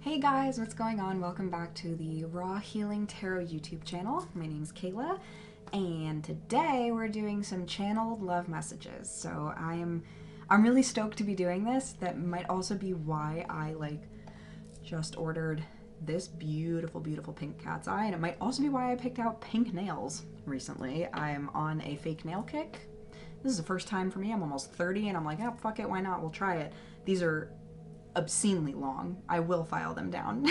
Hey guys, what's going on? Welcome back to the Raw Healing Tarot YouTube channel. My name's Kayla, and today we're doing some channeled love messages. So I'm really stoked to be doing this. That might also be why I just ordered this beautiful, beautiful pink cat's eye, and it might also be why I picked out pink nails recently. I'm on a fake nail kick. This is the first time for me. I'm almost 30, and I'm like, oh, fuck it, why not? We'll try it. These are obscenely long. I will file them down.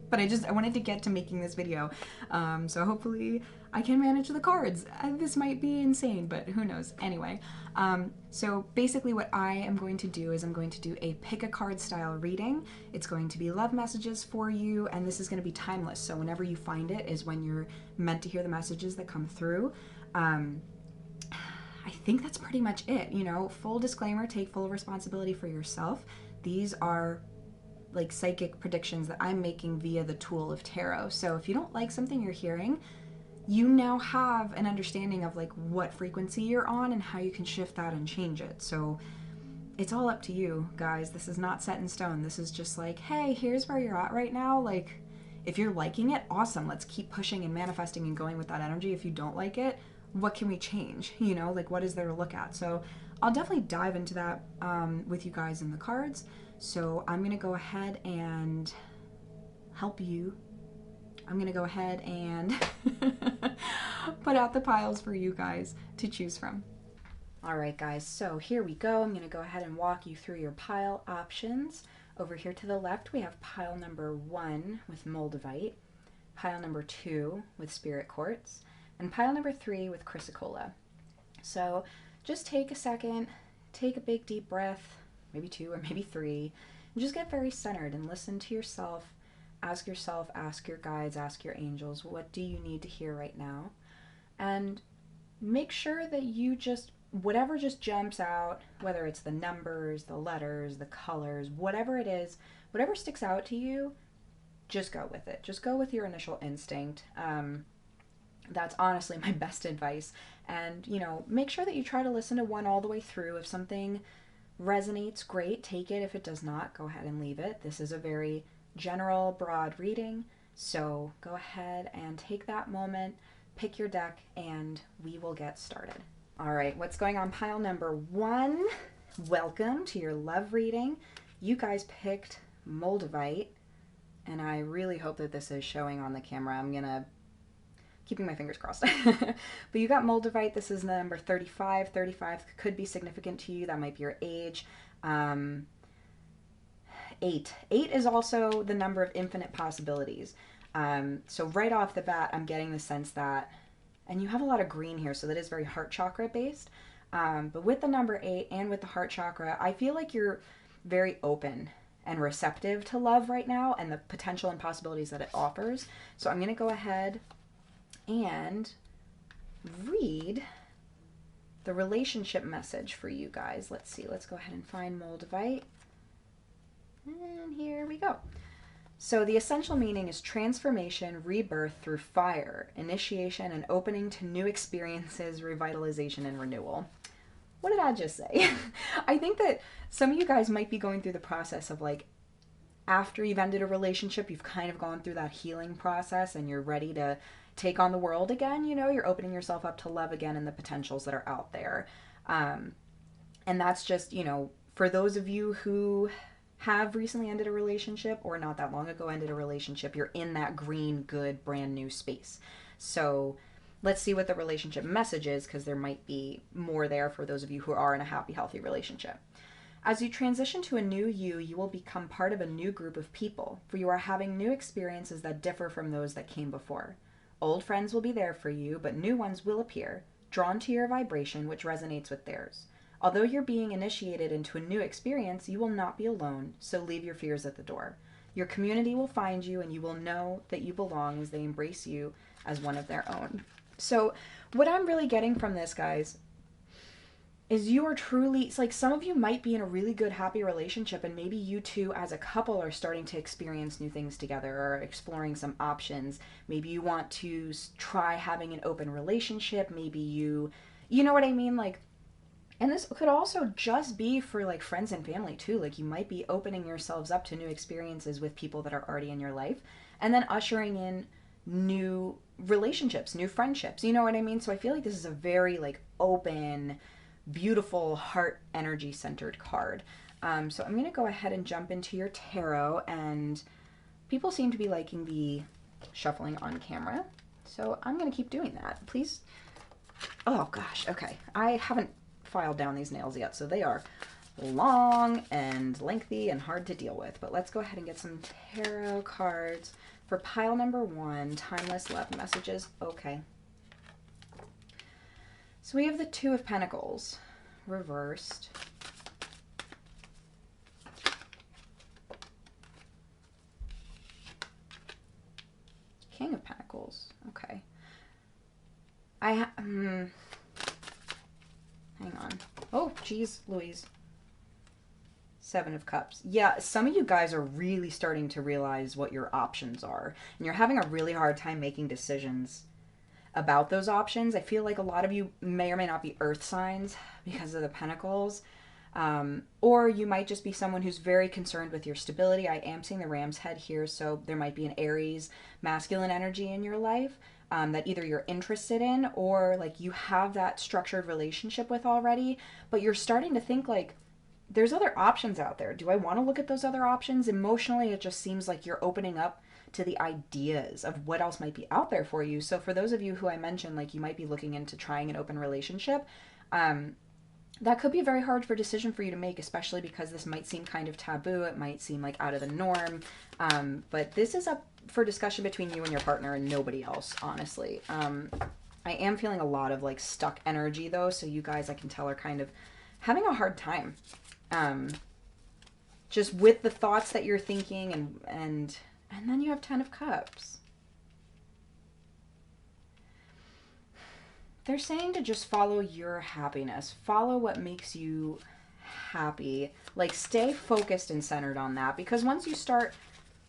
But I wanted to get to making this video. So hopefully I can manage the cards. This might be insane, but who knows. Anyway, so basically what I am going to do is I'm going to do a pick a card style reading. It's going to be love messages for you, and this is going to be timeless. So whenever you find it is when you're meant to hear the messages that come through. I think that's pretty much it. You know, full disclaimer, take full responsibility for yourself. These are like psychic predictions that I'm making via the tool of tarot. So if you don't like something you're hearing, you now have an understanding of like what frequency you're on and how you can shift that and change it. So it's all up to you guys. This is not set in stone. This is just like, hey, here's where you're at right now. Like, if you're liking it, awesome. Let's keep pushing and manifesting and going with that energy. If you don't like it, what can we change? You know, like what is there to look at? So I'll definitely dive into that with you guys in the cards. So I'm going to go ahead and help you. I'm going to go ahead and put out the piles for you guys to choose from. All right, guys, so here we go. I'm going to go ahead and walk you through your pile options. Over here to the left, we have pile number 1 with Moldavite, pile number 2 with Spirit Quartz, and pile number 3 with Chrysocolla. So just take a second, take a big deep breath, maybe 2 or maybe 3, and just get very centered and listen to yourself, ask your guides, ask your angels, what do you need to hear right now? And make sure that you just, whatever just jumps out, whether it's the numbers, the letters, the colors, whatever it is, whatever sticks out to you, just go with it. Just go with your initial instinct. That's honestly my best advice. And, you know, make sure that you try to listen to one all the way through. If something resonates, great, take it. If it does not, go ahead and leave it. This is a very general, broad reading. So go ahead and take that moment, pick your deck, and we will get started. All right, what's going on pile number 1? Welcome to your love reading. You guys picked Moldavite, and I really hope that this is showing on the camera. I'm keeping my fingers crossed. But you got Moldavite. This is number 35. 35 could be significant to you. That might be your age. 8. 8 is also the number of infinite possibilities. So right off the bat, I'm getting the sense that, and you have a lot of green here, so that is very heart chakra based. But with the number 8 and with the heart chakra, I feel like you're very open and receptive to love right now and the potential and possibilities that it offers. So I'm going to go ahead and read the relationship message for you guys. Let's see. Let's go ahead and find Moldavite. And here we go. So the essential meaning is transformation, rebirth through fire, initiation and opening to new experiences, revitalization and renewal. What did I just say? I think that some of you guys might be going through the process of like, after you've ended a relationship, you've kind of gone through that healing process and you're ready to take on the world again. You know, you're opening yourself up to love again and the potentials that are out there. And that's just, you know, for those of you who have recently ended a relationship or not that long ago ended a relationship, you're in that green, good, brand new space. So let's see what the relationship message is, because there might be more there for those of you who are in a happy, healthy relationship. As you transition to a new you will become part of a new group of people, for you are having new experiences that differ from those that came before. Old friends will be there for you, but new ones will appear, drawn to your vibration, which resonates with theirs. Although you're being initiated into a new experience, you will not be alone, so leave your fears at the door. Your community will find you, and you will know that you belong as they embrace you as one of their own. So what I'm really getting from this, guys, is you are truly, it's like some of you might be in a really good, happy relationship, and maybe you two as a couple are starting to experience new things together or exploring some options. Maybe you want to try having an open relationship. Maybe you know what I mean? Like, And this could also just be for like friends and family too. Like you might be opening yourselves up to new experiences with people that are already in your life and then ushering in new relationships, new friendships. You know what I mean? So I feel like this is a very like open, beautiful, heart energy centered card. So I'm going to go ahead and jump into your tarot, and people seem to be liking the shuffling on camera. So I'm going to keep doing that. Please. Oh gosh. Okay. I haven't filed down these nails yet, so they are long and lengthy and hard to deal with. But let's go ahead and get some tarot cards for pile number 1, Timeless Love Messages. Okay. So we have the Two of Pentacles reversed. King of Pentacles. Okay. Hang on. Oh, geez, Louise. Seven of Cups. Yeah, some of you guys are really starting to realize what your options are. And you're having a really hard time making decisions about those options. I feel like a lot of you may or may not be earth signs because of the Pentacles. Or you might just be someone who's very concerned with your stability. I am seeing the Ram's head here, so there might be an Aries masculine energy in your life that either you're interested in or like you have that structured relationship with already, but you're starting to think like, there's other options out there. Do I want to look at those other options? Emotionally, it just seems like you're opening up to the ideas of what else might be out there for you. So for those of you who I mentioned, like you might be looking into trying an open relationship, that could be a very hard decision for you to make, especially because this might seem kind of taboo. It might seem like out of the norm. But this is up for discussion between you and your partner and nobody else, honestly. I am feeling a lot of like stuck energy though. So you guys, I can tell, are kind of having a hard time. Just with the thoughts that you're thinking, and then you have 10 of Cups. They're saying to just follow your happiness. Follow what makes you happy. Like stay focused and centered on that, because once you start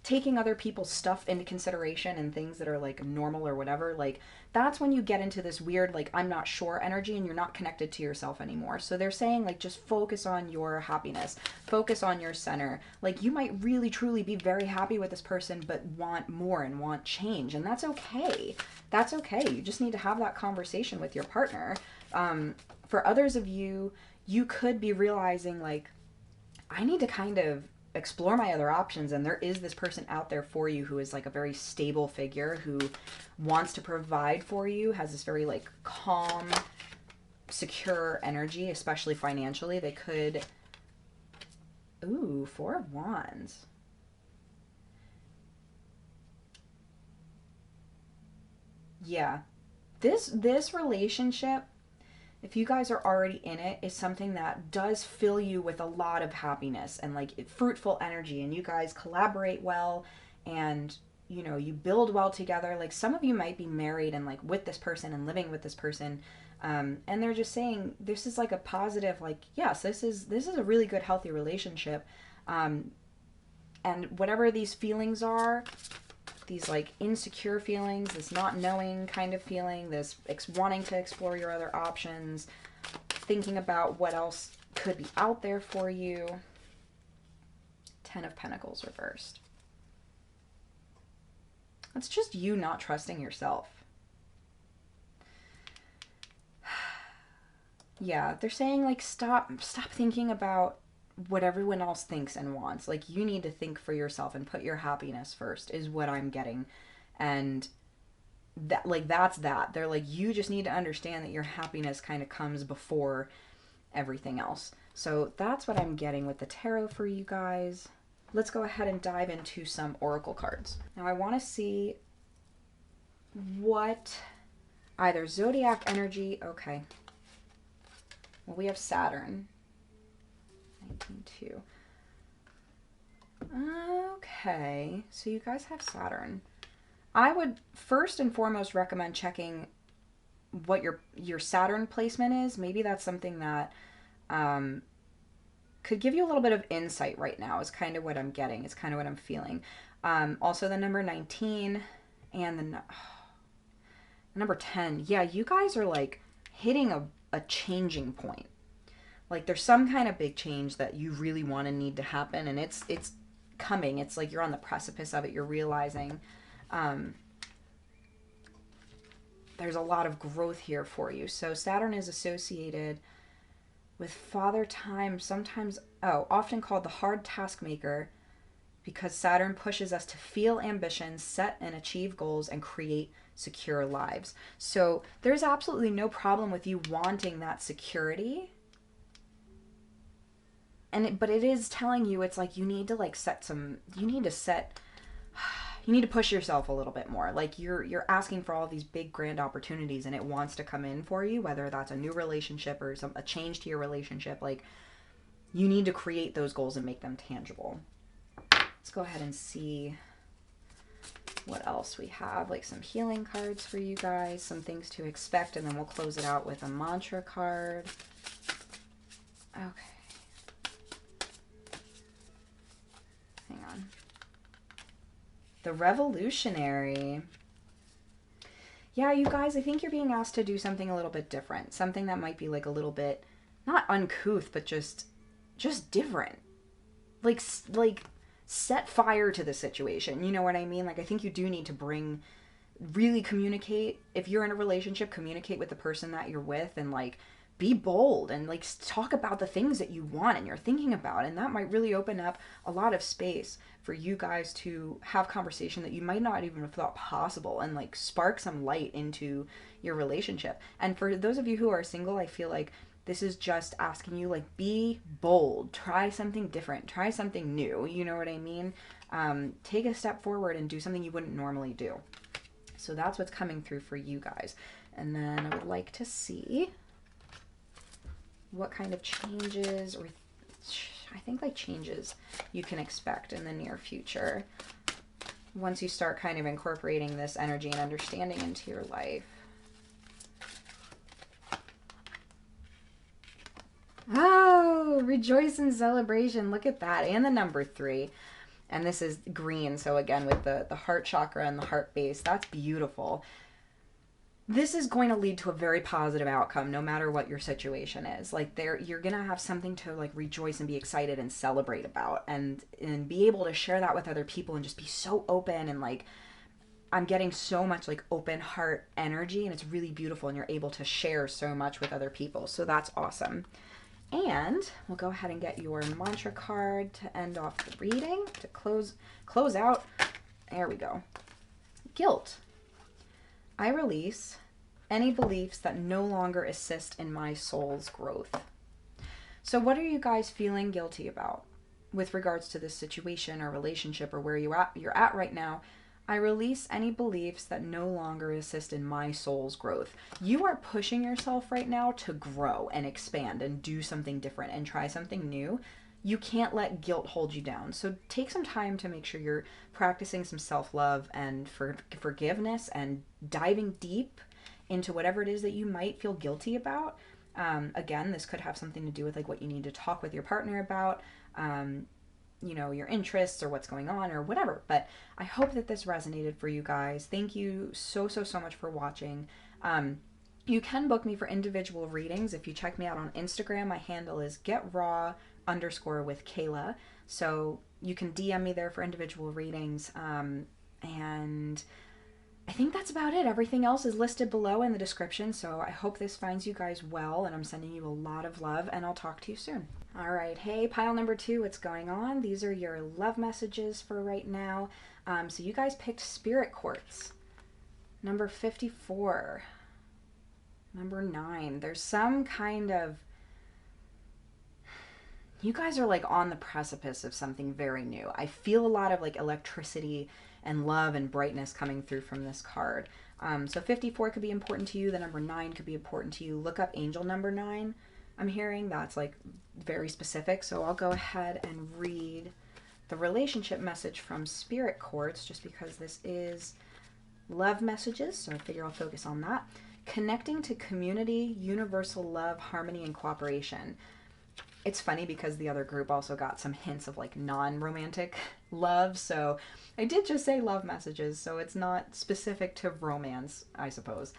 taking other people's stuff into consideration and things that are like normal or whatever, like that's when you get into this weird like I'm not sure energy and you're not connected to yourself anymore. So they're saying like just focus on your happiness, focus on your center. Like you might really truly be very happy with this person but want more and want change, and that's okay. That's okay. You just need to have that conversation with your partner. For others of you, you could be realizing like I need to kind of explore my other options, and there is this person out there for you who is like a very stable figure who wants to provide for you, has this very like calm, secure energy, especially financially. They could, ooh, 4 of Wands. Yeah, this relationship, if you guys are already in it, is something that does fill you with a lot of happiness and like fruitful energy, and you guys collaborate well, and you know, you build well together. Like some of you might be married and like with this person and living with this person, and they're just saying this is like a positive, like yes, this is a really good healthy relationship, and whatever these feelings are, these like insecure feelings, this not knowing kind of feeling, this wanting to explore your other options, thinking about what else could be out there for you. 10 of Pentacles reversed. It's just you not trusting yourself. Yeah, they're saying like stop thinking about what everyone else thinks and wants. Like you need to think for yourself and put your happiness first is what I'm getting. And that like that's that. They're like you just need to understand that your happiness kind of comes before everything else. So that's what I'm getting with the tarot for you guys. Let's go ahead and dive into some oracle cards. Now I want to see what either zodiac energy, okay. Well, we have Saturn. 19-2. Okay, so you guys have Saturn. I would first and foremost recommend checking what your Saturn placement is. Maybe that's something that could give you a little bit of insight right now, is kind of what I'm getting. It's kind of what I'm feeling. Also the number 19 and the number 10. Yeah, you guys are like hitting a changing point. Like there's some kind of big change that you really want to need to happen, and it's coming. It's like you're on the precipice of it. You're realizing there's a lot of growth here for you. So Saturn is associated with Father Time, sometimes, often called the hard task maker, because Saturn pushes us to feel ambitions, set and achieve goals, and create secure lives. So there's absolutely no problem with you wanting that security. But it is telling you, it's like you need to like you need to push yourself a little bit more. Like you're asking for all these big grand opportunities, and it wants to come in for you, whether that's a new relationship or a change to your relationship. Like you need to create those goals and make them tangible. Let's go ahead and see what else we have. Like some healing cards for you guys, some things to expect, and then we'll close it out with a mantra card. Okay. Hang on. The Revolutionary. Yeah, you guys, I think you're being asked to do something a little bit different. Something that might be like a little bit, not uncouth, but just different. Like set fire to the situation. You know what I mean? Like I think you do need to really communicate. If you're in a relationship, communicate with the person that you're with, and like be bold and like talk about the things that you want and you're thinking about, and that might really open up a lot of space for you guys to have conversation that you might not even have thought possible, and like spark some light into your relationship. And for those of you who are single, I feel like this is just asking you, like, be bold, try something different, try something new, you know what I mean? Take a step forward and do something you wouldn't normally do. So that's what's coming through for you guys. And then I would like to see what kind of changes, or I think like changes you can expect in the near future once you start kind of incorporating this energy and understanding into your life. Oh, rejoice in celebration. Look at that. And the number 3. And this is green. So again, with the heart chakra and the heart base, that's beautiful. This is going to lead to a very positive outcome, no matter what your situation is. Like you're going to have something to like rejoice and be excited and celebrate about, and be able to share that with other people and just be so open. And like, I'm getting so much like open heart energy, and it's really beautiful, and you're able to share so much with other people. So that's awesome. And we'll go ahead and get your mantra card to end off the reading, to close out. There we go. Guilt. I release any beliefs that no longer assist in my soul's growth. So what are you guys feeling guilty about with regards to this situation or relationship, or where you're at right now? I release any beliefs that no longer assist in my soul's growth. You are pushing yourself right now to grow and expand and do something different and try something new. You can't let guilt hold you down. So take some time to make sure you're practicing some self-love and forgiveness, and diving deep into whatever it is that you might feel guilty about. Again, this could have something to do with like what you need to talk with your partner about, you know, your interests or what's going on or whatever. But I hope that this resonated for you guys. Thank you so much for watching. You can book me for individual readings. If you check me out on Instagram, my handle is getraw_with_Kayla. So you can DM me there for individual readings. And I think that's about it. Everything else is listed below in the description. So I hope this finds you guys well, and I'm sending you a lot of love, and I'll talk to you soon. All right. Hey, pile number 2, what's going on? These are your love messages for right now. So you guys picked Spirit Quartz. Number 54. Number 9. There's some kind of... You guys are like on the precipice of something very new. I feel a lot of like electricity and love and brightness coming through from this card. So 54 could be important to you. The number 9 could be important to you. Look up angel number 9. I'm hearing that's like very specific. So I'll go ahead and read the relationship message from Spirit Quartz, just because this is love messages. So I figure I'll focus on that. Connecting to community, universal love, harmony, and cooperation. It's funny because the other group also got some hints of like non-romantic love. So I did just say love messages, so it's not specific to romance, I suppose.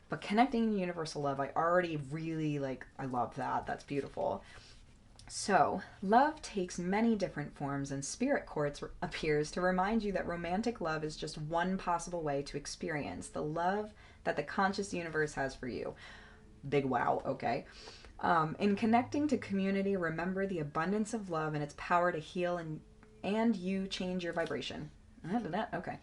But connecting to universal love, I already really like, I love that. That's beautiful. So, love takes many different forms, and Spirit Quartz appears to remind you that romantic love is just one possible way to experience the love that the conscious universe has for you. Big wow, okay. In connecting to community, remember the abundance of love and its power to heal and you change your vibration. Okay.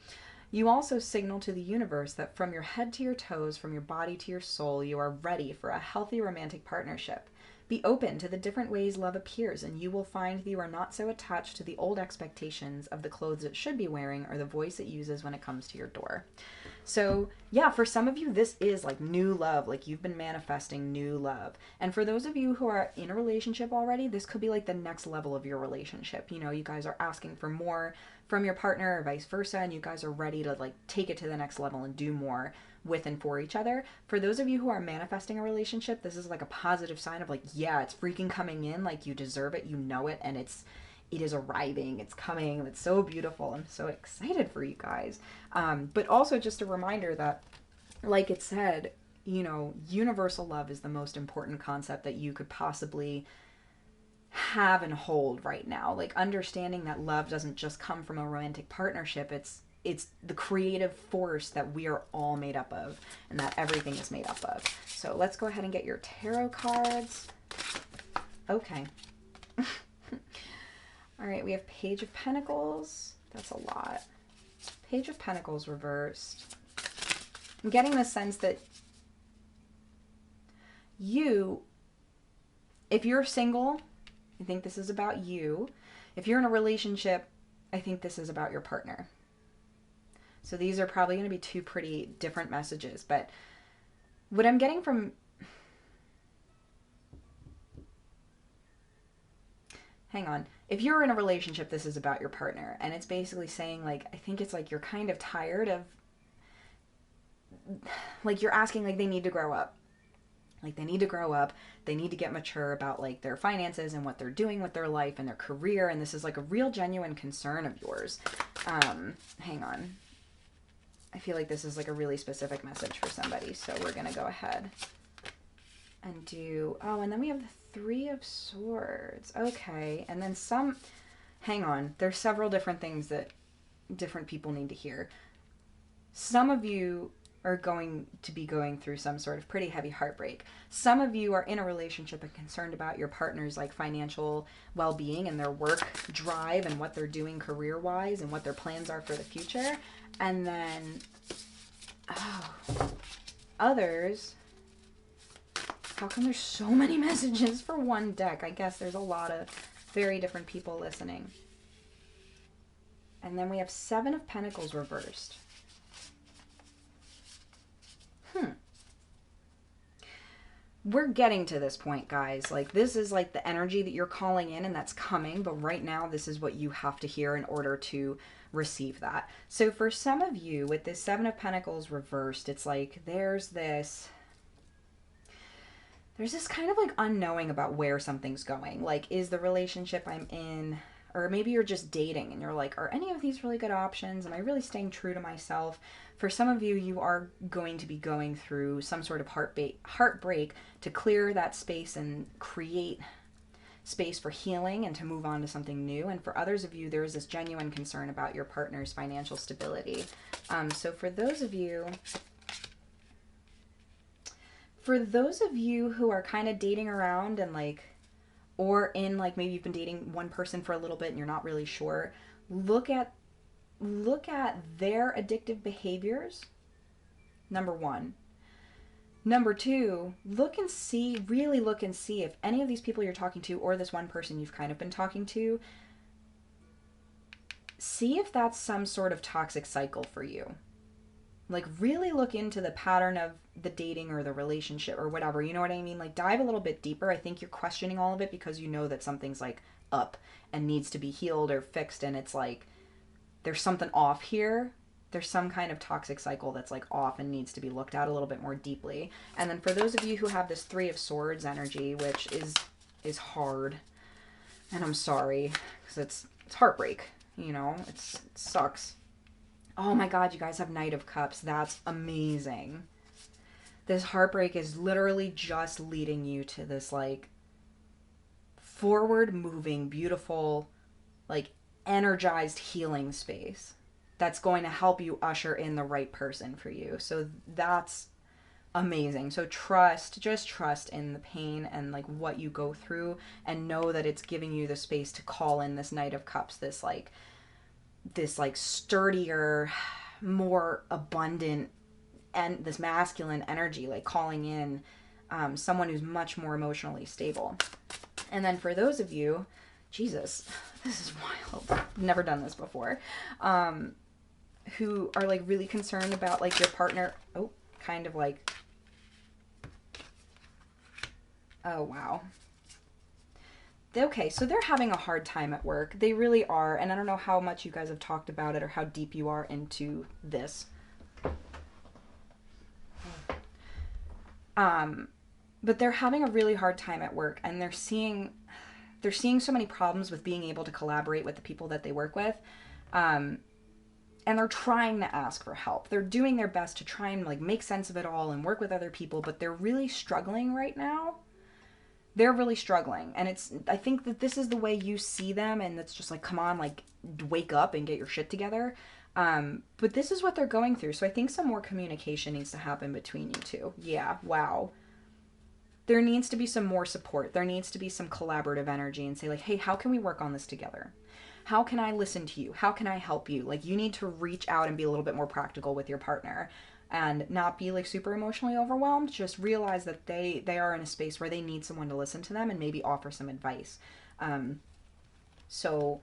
You also signal to the universe that from your head to your toes, from your body to your soul, you are ready for a healthy romantic partnership. Be open to the different ways love appears, and you will find that you are not so attached to the old expectations of the clothes it should be wearing or the voice it uses when it comes to your door. So, yeah, for some of you, this is like new love. Like you've been manifesting new love. And for those of you who are in a relationship already, this could be like the next level of your relationship. You know, you guys are asking for more from your partner or vice versa, and you guys are ready to like take it to the next level and do more with and for each other. For those of you who are manifesting a relationship, this is like a positive sign of like, yeah, it's freaking coming in. Like you deserve it, you know it, and it is arriving, it's coming, it's so beautiful. I'm so excited for you guys. But also just a reminder that, like it said, you know, universal love is the most important concept that you could possibly have and hold right now. Like understanding that love doesn't just come from a romantic partnership, it's the creative force that we are all made up of and that everything is made up of. So let's go ahead and get your tarot cards. Okay. All right, we have Page of Pentacles. That's a lot. Page of Pentacles reversed. I'm getting the sense that you, if you're single, I think this is about you. If you're in a relationship, I think this is about your partner. So these are probably going to be two pretty different messages. But what I'm getting from... Hang on. If you're in a relationship, this is about your partner. And it's basically saying, like, I think it's like you're kind of tired of... Like, you're asking, like, they need to grow up. Like, they need to grow up. They need to get mature about, like, their finances and what they're doing with their life and their career. And this is, like, a real genuine concern of yours. Hang on. I feel like this is, like, a really specific message for somebody. So we're going to go ahead and do... Oh, and then we have the Three of Swords. Okay. And then some... Hang on. There's several different things that different people need to hear. Some of you are going to be going through some sort of pretty heavy heartbreak. Some of you are in a relationship and concerned about your partner's like financial well-being and their work drive and what they're doing career-wise and what their plans are for the future. And then others, how come there's so many messages for one deck? I guess there's a lot of very different people listening. And then we have Seven of Pentacles reversed. We're getting to this point, guys. Like, this is like the energy that you're calling in and that's coming, but right now this is what you have to hear in order to receive that. So for some of you, with this Seven of Pentacles reversed, it's like there's this kind of like unknowing about where something's going. Like, is the relationship I'm in, or maybe you're just dating and you're like, are any of these really good options? Am I really staying true to myself? For some of you, you are going to be going through some sort of heartbreak to clear that space and create space for healing and to move on to something new. And for others of you, there is this genuine concern about your partner's financial stability. So for those of you who are kind of dating around and like, or in like maybe you've been dating one person for a little bit and you're not really sure, look at their addictive behaviors, number one. Number two, really look and see if any of these people you're talking to or this one person you've kind of been talking to, see if that's some sort of toxic cycle for you. Like, really look into the pattern of the dating or the relationship or whatever, you know what I mean? Like, dive a little bit deeper. I think you're questioning all of it because you know that something's like up and needs to be healed or fixed, and it's like there's something off here. There's some kind of toxic cycle that's like off and needs to be looked at a little bit more deeply. And then for those of you who have this Three of Swords energy, which is hard, and I'm sorry, because it's heartbreak, you know, it sucks. Oh my God, you guys have Knight of Cups. That's amazing. This heartbreak is literally just leading you to this like forward moving, beautiful, like energized healing space that's going to help you usher in the right person for you. So that's amazing. So just trust in the pain and like what you go through, and know that it's giving you the space to call in this Knight of Cups, this like sturdier, more abundant, and this masculine energy, like calling in someone who's much more emotionally stable. And then for those of you, Jesus, this is wild. I've never done this before. Who are like really concerned about like your partner. Oh, kind of like, oh, wow. Okay, so they're having a hard time at work. They really are. And I don't know how much you guys have talked about it or how deep you are into this. But they're having a really hard time at work, and they're seeing so many problems with being able to collaborate with the people that they work with. And they're trying to ask for help. They're doing their best to try and like make sense of it all and work with other people, but they're really struggling right now. They're really struggling. And I think that this is the way you see them, and it's just like, come on, like wake up and get your shit together. But this is what they're going through. So I think some more communication needs to happen between you two. Yeah, wow. There needs to be some more support. There needs to be some collaborative energy, and say like, hey, how can we work on this together? How can I listen to you? How can I help you? Like, you need to reach out and be a little bit more practical with your partner, and not be like super emotionally overwhelmed. Just realize that they are in a space where they need someone to listen to them and maybe offer some advice. So,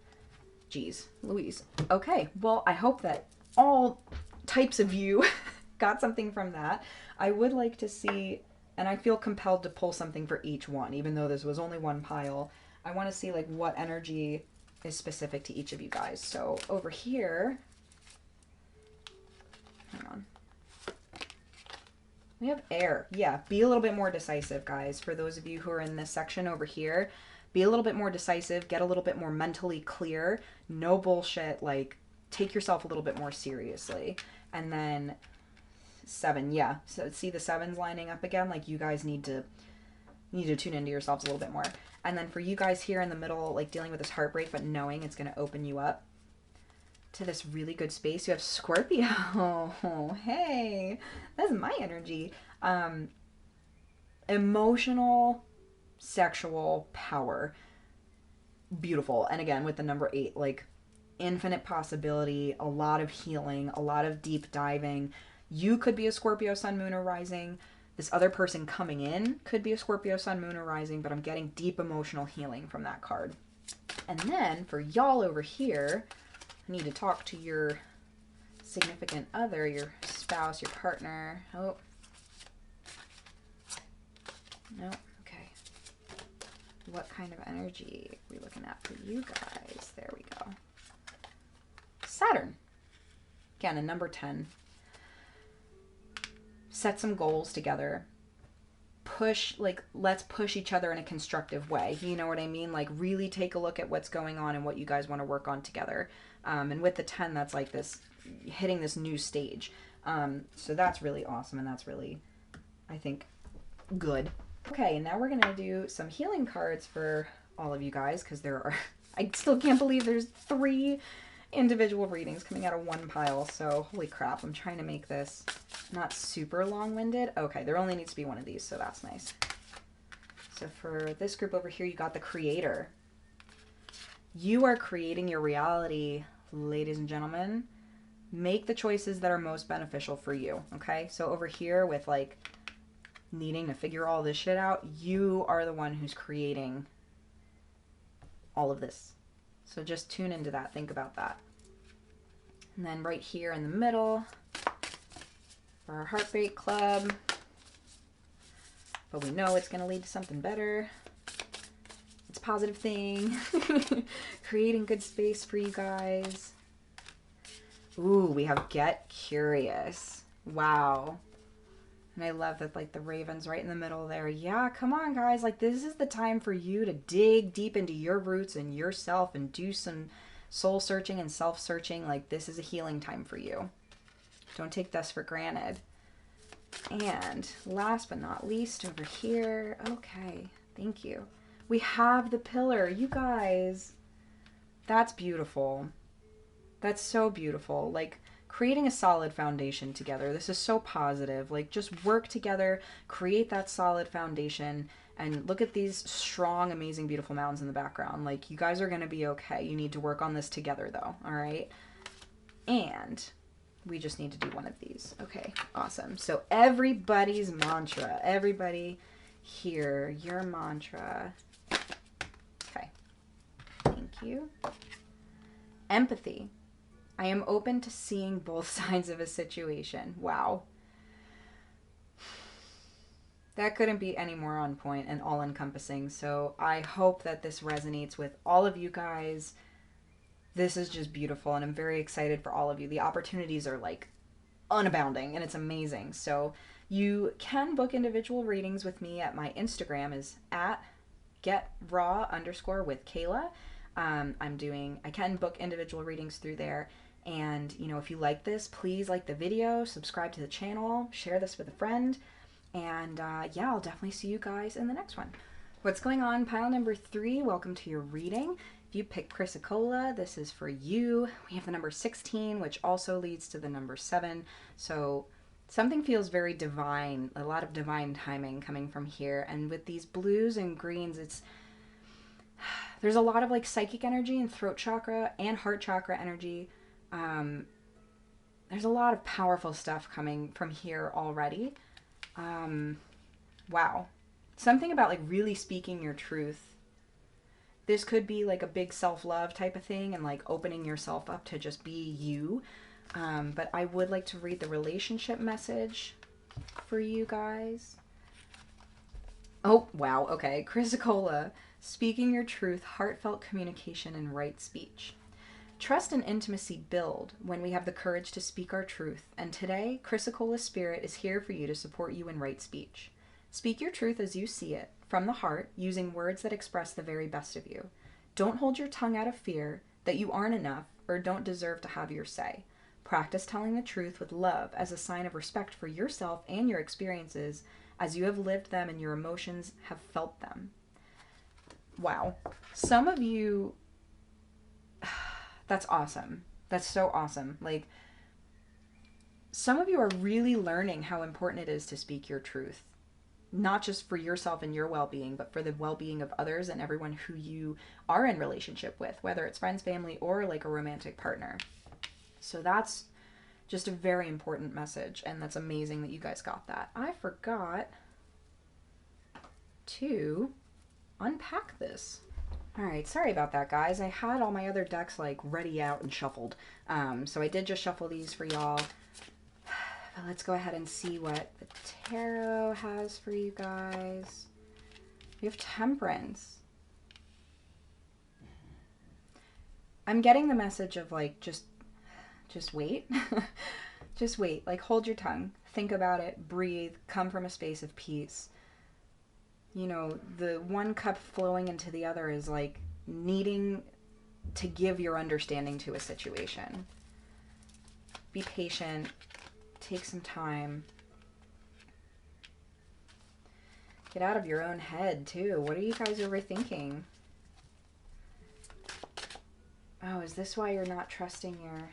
geez, Louise. Okay, well, I hope that all types of you got something from that. I would like to see, and I feel compelled to pull something for each one, even though this was only one pile. I want to see like what energy is specific to each of you guys. So over here, hang on. We have air. Yeah, be a little bit more decisive, guys. For those of you who are in this section over here, be a little bit more decisive, get a little bit more mentally clear. No bullshit, like take yourself a little bit more seriously. And then 7, yeah. So see the 7s lining up again? Like you guys need to tune into yourselves a little bit more. And then for you guys here in the middle, like dealing with this heartbreak, but knowing it's going to open you up to this really good space, you have Scorpio. Oh, hey, that's my energy. Emotional, sexual power. Beautiful. And again, with the number 8, like infinite possibility, a lot of healing, a lot of deep diving. You could be a Scorpio sun, moon, or rising. This other person coming in could be a Scorpio sun, moon, or rising, but I'm getting deep emotional healing from that card. And then for y'all over here, I need to talk to your significant other, your spouse, your partner. Oh. No, okay. What kind of energy are we looking at for you guys? There we go. Saturn. Again, a number 10. Set some goals together. Let's push each other in a constructive way. You know what I mean? Like really take a look at what's going on and what you guys want to work on together. And with the 10, that's like this, hitting this new stage. So that's really awesome, and that's really, I think, good. Okay, and now we're going to do some healing cards for all of you guys, because there are, I still can't believe there's 3 individual readings coming out of one pile. So holy crap, I'm trying to make this not super long-winded. Okay, there only needs to be one of these, so that's nice. So for this group over here, you got the Creator. You are creating your reality, ladies and gentlemen. Make the choices that are most beneficial for you, okay? So over here with like needing to figure all this shit out, you are the one who's creating all of this. So just tune into that. Think about that. And then right here in the middle for our Heartbreak Club. But we know it's going to lead to something better. It's a positive thing. Creating good space for you guys. Ooh, we have Get Curious. Wow. And I love that, like, the raven's right in the middle there. Yeah, come on, guys. Like, this is the time for you to dig deep into your roots and yourself and do some soul searching and self-searching. Like, this is a healing time for you. Don't take this for granted. And last but not least, over here, okay, thank you. We have the pillar. You guys, that's beautiful. That's so beautiful. Like, creating a solid foundation together. This is so positive. Like, just work together, create that solid foundation, and look at these strong, amazing, beautiful mountains in the background. Like, you guys are going to be okay. You need to work on this together, though, all right? And we just need to do one of these. Okay, awesome. So everybody's mantra. Everybody here, your mantra. Okay, thank you. Empathy. I am open to seeing both sides of a situation. Wow. That couldn't be any more on point and all-encompassing. So I hope that this resonates with all of you guys. This is just beautiful, and I'm very excited for all of you. The opportunities are like unabounding, and it's amazing. So you can book individual readings with me at my Instagram is at getraw_with_Kayla. I can book individual readings through there. And, you know, if you like this, please like the video, subscribe to the channel, share this with a friend. And yeah, I'll definitely see you guys in the next one. What's going on? Pile number 3, welcome to your reading. If you pick Chrysocolla, this is for you. We have the number 16, which also leads to the number 7. So something feels very divine, a lot of divine timing coming from here. And with these blues and greens, there's a lot of like psychic energy and throat chakra and heart chakra energy. There's a lot of powerful stuff coming from here already. Wow. Something about like really speaking your truth. This could be like a big self-love type of thing and like opening yourself up to just be you. But I would like to read the relationship message for you guys. Oh, wow. Okay. Chrysocolla, speaking your truth, heartfelt communication, and right speech. Trust and intimacy build when we have the courage to speak our truth. And today, Chrysocolla's spirit is here for you to support you in right speech. Speak your truth as you see it, from the heart, using words that express the very best of you. Don't hold your tongue out of fear that you aren't enough or don't deserve to have your say. Practice telling the truth with love as a sign of respect for yourself and your experiences as you have lived them and your emotions have felt them. Wow. Some of you, that's awesome. That's so awesome. Like, some of you are really learning how important it is to speak your truth. Not just for yourself and your well-being, but for the well-being of others and everyone who you are in relationship with, whether it's friends, family, or like a romantic partner. So that's just a very important message, and that's amazing that you guys got that. I forgot to unpack this. All right, sorry about that, guys. I had all my other decks like ready out and shuffled. So I did just shuffle these for y'all. But let's go ahead and see what the tarot has for you guys. We have Temperance. I'm getting the message of like, just wait. Just wait. Like, hold your tongue. Think about it. Breathe. Come from a space of peace. You know, the one cup flowing into the other is like needing to give your understanding to a situation. Be patient. Take some time. Get out of your own head, too. What are you guys overthinking? Oh, is this why you're not trusting your...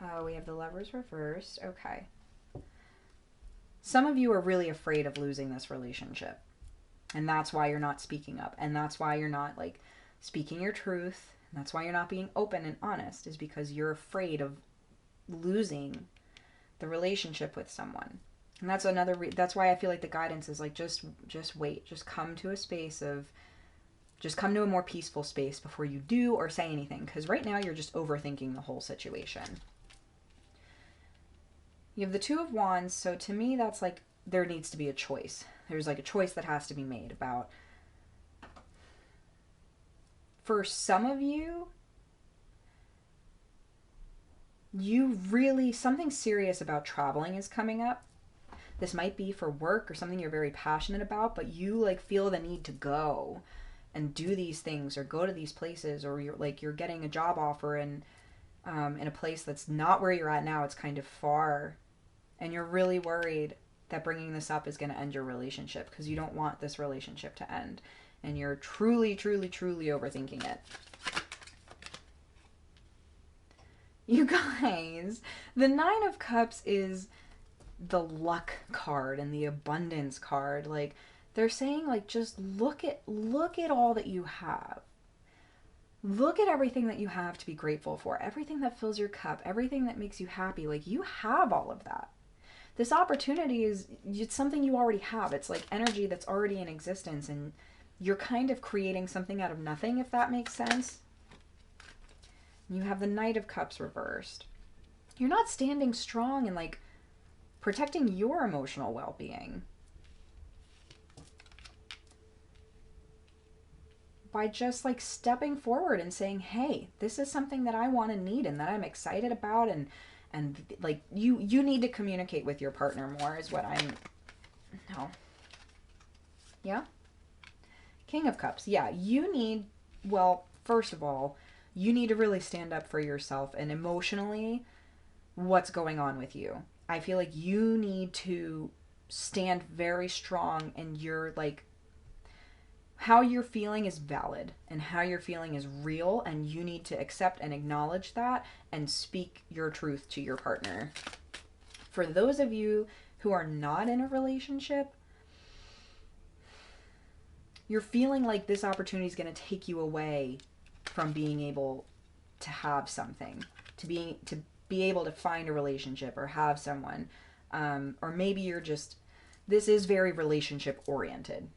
Oh, we have the Lovers reversed. Okay. Some of you are really afraid of losing this relationship. And that's why you're not speaking up. And that's why you're not, like, speaking your truth. And that's why you're not being open and honest, is because you're afraid of losing the relationship with someone. And that's another that's why I feel like the guidance is like, just wait. Just come to a space of, just come to a more peaceful space before you do or say anything. Because right now you're just overthinking the whole situation. You have the Two of Wands. So to me, that's like, there needs to be a choice. There's like a choice that has to be made about, for some of you, you really, something serious about traveling is coming up. This might be for work or something you're very passionate about, but you like feel the need to go and do these things or go to these places, or you're getting a job offer and in a place that's not where you're at now. It's kind of far, and you're really worried that bringing this up is going to end your relationship, because you don't want this relationship to end. And you're truly, truly, truly overthinking it. You guys, the Nine of Cups is the luck card and the abundance card. Like, they're saying, like, just look at all that you have. Look at everything that you have to be grateful for. Everything that fills your cup, everything that makes you happy. Like, you have all of that. This opportunity it's something you already have. It's like energy that's already in existence, and you're kind of creating something out of nothing, if that makes sense. You have the Knight of Cups reversed. You're not standing strong and, like, protecting your emotional well-being by just, like, stepping forward and saying, hey, this is something that I want and need and that I'm excited about, and like, you need to communicate with your partner more is what I'm... No. Yeah? King of Cups. Yeah, you need... Well, first of all, you need to really stand up for yourself and emotionally what's going on with you. I feel like you need to stand very strong, and you're, like... How you're feeling is valid, and how you're feeling is real, and you need to accept and acknowledge that and speak your truth to your partner. For those of you who are not in a relationship, you're feeling like this opportunity is going to take you away from being able to have something, to be able to find a relationship or have someone. Or maybe you're just, this is very relationship oriented.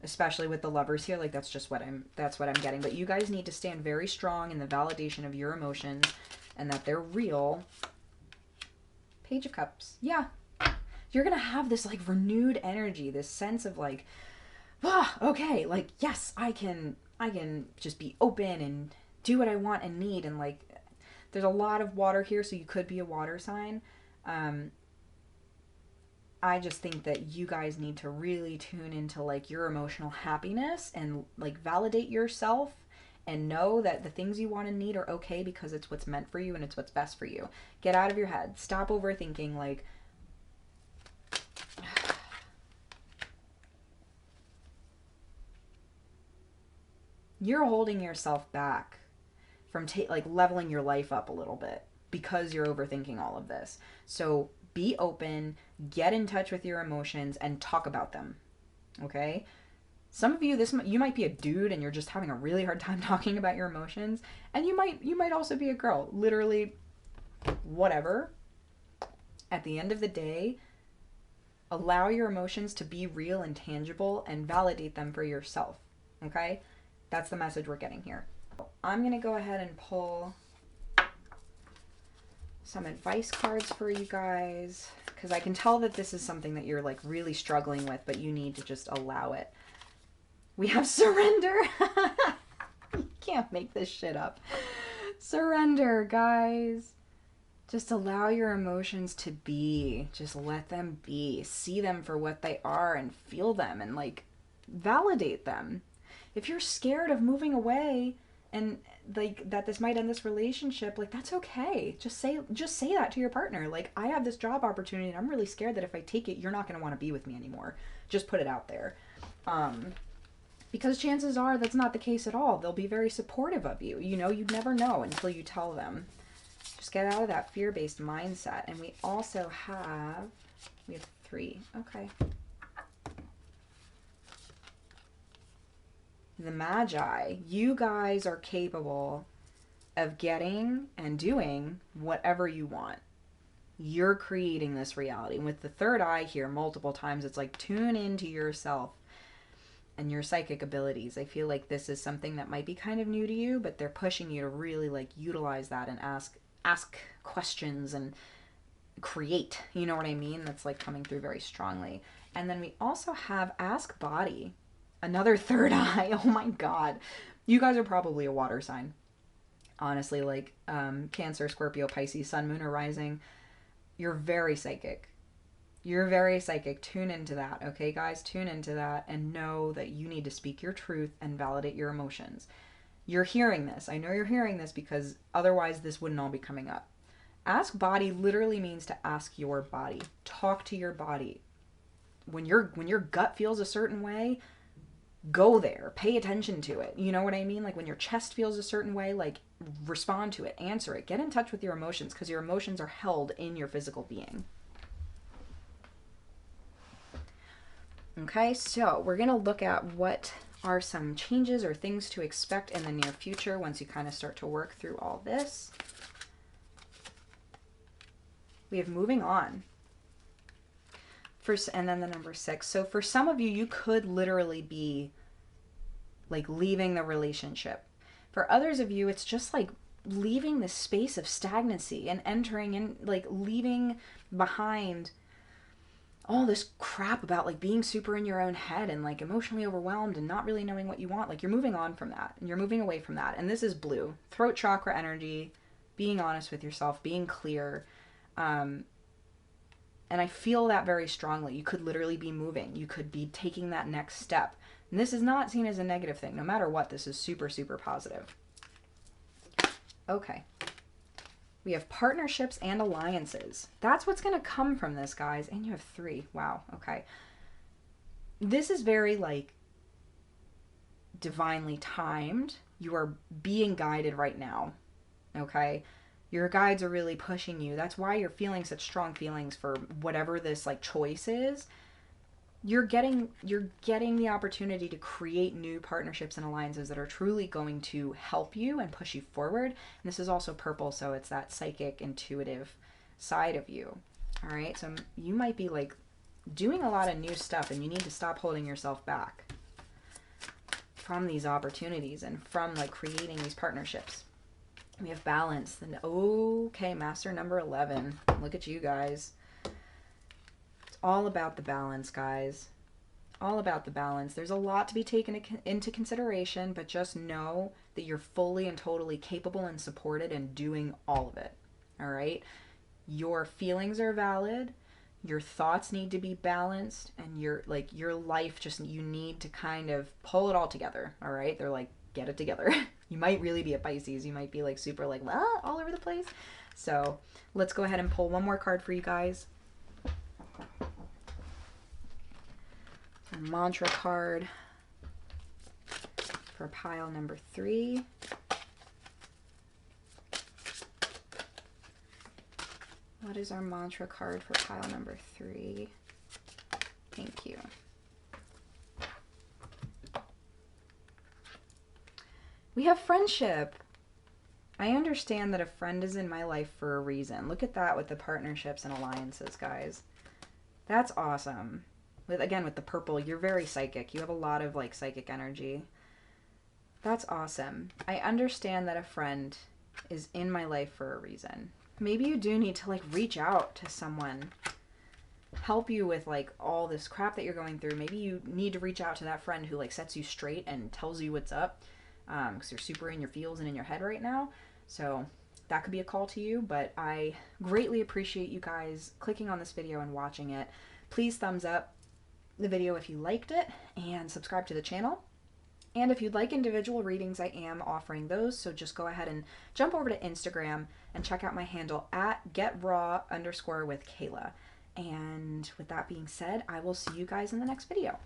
Especially with the Lovers here, like, that's what I'm getting. But you guys need to stand very strong in the validation of your emotions and that they're real. Page of Cups. Yeah. You're going to have this, like, renewed energy, this sense of, like, okay, like, yes, I can just be open and do what I want and need. And, like, there's a lot of water here, so you could be a water sign. I just think that you guys need to really tune into, like, your emotional happiness and, like, validate yourself and know that the things you want and need are okay because it's what's meant for you and it's what's best for you. Get out of your head. Stop overthinking. Like, you're holding yourself back from like leveling your life up a little bit because you're overthinking all of this. So be open, get in touch with your emotions, and talk about them. Okay? Some of you, you might be a dude and you're just having a really hard time talking about your emotions, and you might also be a girl. Literally, whatever. At the end of the day, allow your emotions to be real and tangible and validate them for yourself. Okay? That's the message we're getting here. I'm going to go ahead and pull some advice cards for you guys, because I can tell that this is something that you're, like, really struggling with, but you need to just allow it. We have surrender. You can't make this shit up. Surrender, guys. Just allow your emotions to be. Just let them be. See them for what they are and feel them and, like, validate them. If you're scared of moving away and, like, that this might end this relationship, like, that's okay. Just say that to your partner. Like, I have this job opportunity and I'm really scared that if I take it, you're not going to want to be with me anymore. Just put it out there. Because chances are that's not the case at all. They'll be very supportive of you. You know, you'd never know until you tell them. Just get out of that fear-based mindset. And we also have, we have 3. Okay. The Magi. You guys are capable of getting and doing whatever you want. You're creating this reality. And with the third eye here multiple times, it's like, tune into yourself and your psychic abilities. I feel like this is something that might be kind of new to you, but they're pushing you to really, like, utilize that and ask questions and create. You know what I mean? That's, like, coming through very strongly. And then we also have Ask Body. Another third eye. Oh my god. You guys are probably a water sign. Honestly, like, Cancer, Scorpio, Pisces, Sun, Moon, or Rising. You're very psychic. You're very psychic. Tune into that, okay, guys? Tune into that and know that you need to speak your truth and validate your emotions. You're hearing this. I know you're hearing this because otherwise this wouldn't all be coming up. Ask Body literally means to ask your body. Talk to your body. when your gut feels a certain way, go there, pay attention to it. You know what I mean? Like when your chest feels a certain way, like respond to it, answer it, get in touch with your emotions, because your emotions are held in your physical being. Okay, so we're going to look at what are some changes or things to expect in the near future once you kind of start to work through all this. We have moving on. First, and then the number 6. So for some of you, you could literally be like leaving the relationship. For others of you, it's just like leaving the space of stagnancy and entering in, like leaving behind all this crap about like being super in your own head and like emotionally overwhelmed and not really knowing what you want. Like you're moving on from that and you're moving away from that. And this is blue, throat chakra energy, being honest with yourself, being clear. And I feel that very strongly. You could literally be moving. You could be taking that next step. And this is not seen as a negative thing. No matter what, this is super, super positive. Okay. We have partnerships and alliances. That's what's going to come from this, guys. And you have 3. Wow. Okay. This is very like divinely timed. You are being guided right now. Okay. Your guides are really pushing you. That's why you're feeling such strong feelings for whatever this like choice is. You're getting the opportunity to create new partnerships and alliances that are truly going to help you and push you forward. And this is also purple, so it's that psychic, intuitive side of you. All right, so you might be like doing a lot of new stuff, and you need to stop holding yourself back from these opportunities and from like creating these partnerships. We have balance. And okay, master number 11. Look at you guys. All about the balance, guys. All about the balance. There's a lot to be taken into consideration, but just know that you're fully and totally capable and supported and doing all of it. All right? Your feelings are valid. Your thoughts need to be balanced, and your life just, you need to kind of pull it all together. All right? They're like, get it together. You might really be a Pisces. You might be like super like all over the place. So let's go ahead and pull one more card for you guys. A mantra card for pile number 3. What is our mantra card for pile number 3? Thank you. We have friendship. I understand that a friend is in my life for a reason. Look at that with the partnerships and alliances, guys. That's awesome. Again, with the purple, you're very psychic. You have a lot of like psychic energy. That's awesome. I understand that a friend is in my life for a reason. Maybe you do need to like reach out to someone, help you with like all this crap that you're going through. Maybe you need to reach out to that friend who like sets you straight and tells you what's up, because you're super in your feels and in your head right now. So that could be a call to you, but I greatly appreciate you guys clicking on this video and watching it. Please thumbs up the video if you liked it, and subscribe to the channel. And if you'd like individual readings, I am offering those, so just go ahead and jump over to Instagram and check out my handle at @getraw_with Kayla. And with that being said, I will see you guys in the next video.